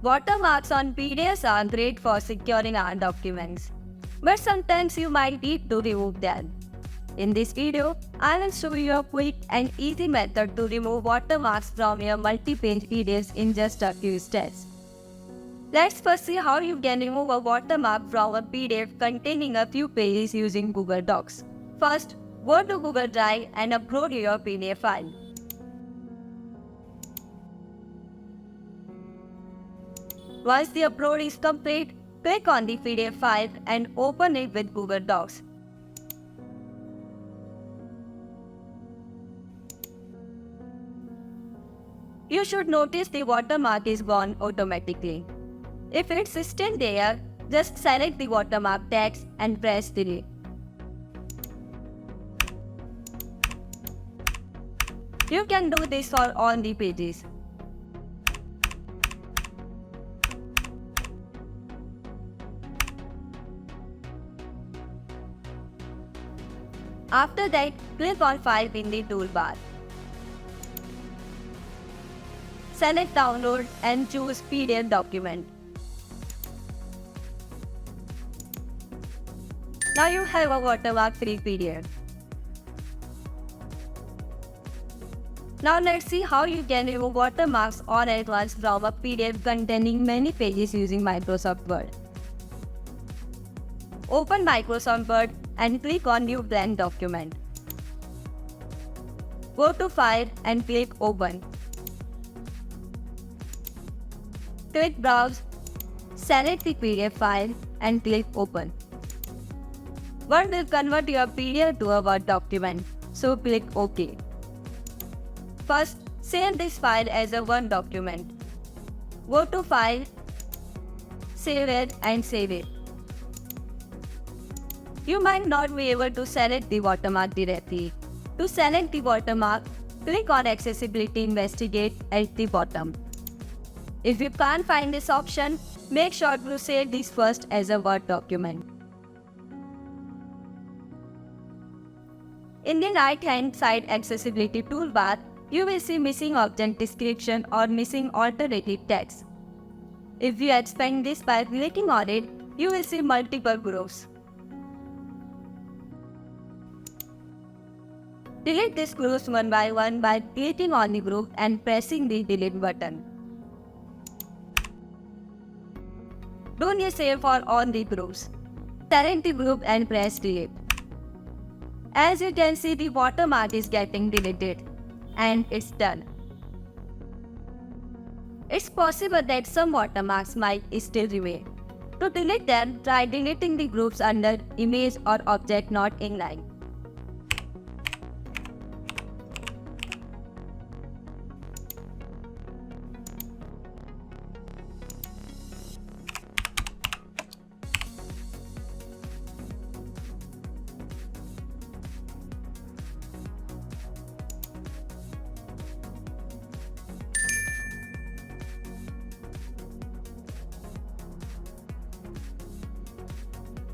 Watermarks on PDFs are great for securing our documents, but sometimes you might need to remove them. In this video, I will show you a quick and easy method to remove watermarks from your multi-page PDFs in just a few steps. Let's first see how you can remove a watermark from a PDF containing a few pages using Google Docs. First, go to Google Drive and upload your PDF file. Once the upload is complete, click on the PDF file and open it with Google Docs. You should notice the watermark is gone automatically. If it's still there, just select the watermark text and press delete. You can do this for all the pages. After that, click on File in the toolbar. Select Download and choose PDF document. Now you have a watermark-free PDF. Now let's see how you can remove watermarks all at once from a PDF containing many pages using Microsoft Word. Open Microsoft Word and click on New Blank Document. Go to File and click Open. Click Browse, select the PDF file and click Open. Word will convert your PDF to a Word document, so click OK. First, save this file as a Word document. Go to File, Save It and save it. You might not be able to select the watermark directly. To select the watermark, click on Accessibility Investigate at the bottom. If you can't find this option, make sure to save this first as a Word document. In the right-hand side Accessibility toolbar, you will see Missing Object Description or Missing Alternative Text. If you expand this by clicking on it, you will see multiple groups. Delete these groups one by one by clicking on the group and pressing the delete button. Do the same for all the groups. Select the group and press delete. As you can see, the watermark is getting deleted, and it's done. It's possible that some watermarks might still remain. To delete them, try deleting the groups under Image or Object Not Inline.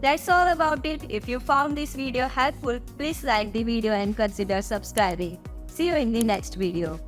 That's all about it. If you found this video helpful, please like the video and consider subscribing. See you in the next video.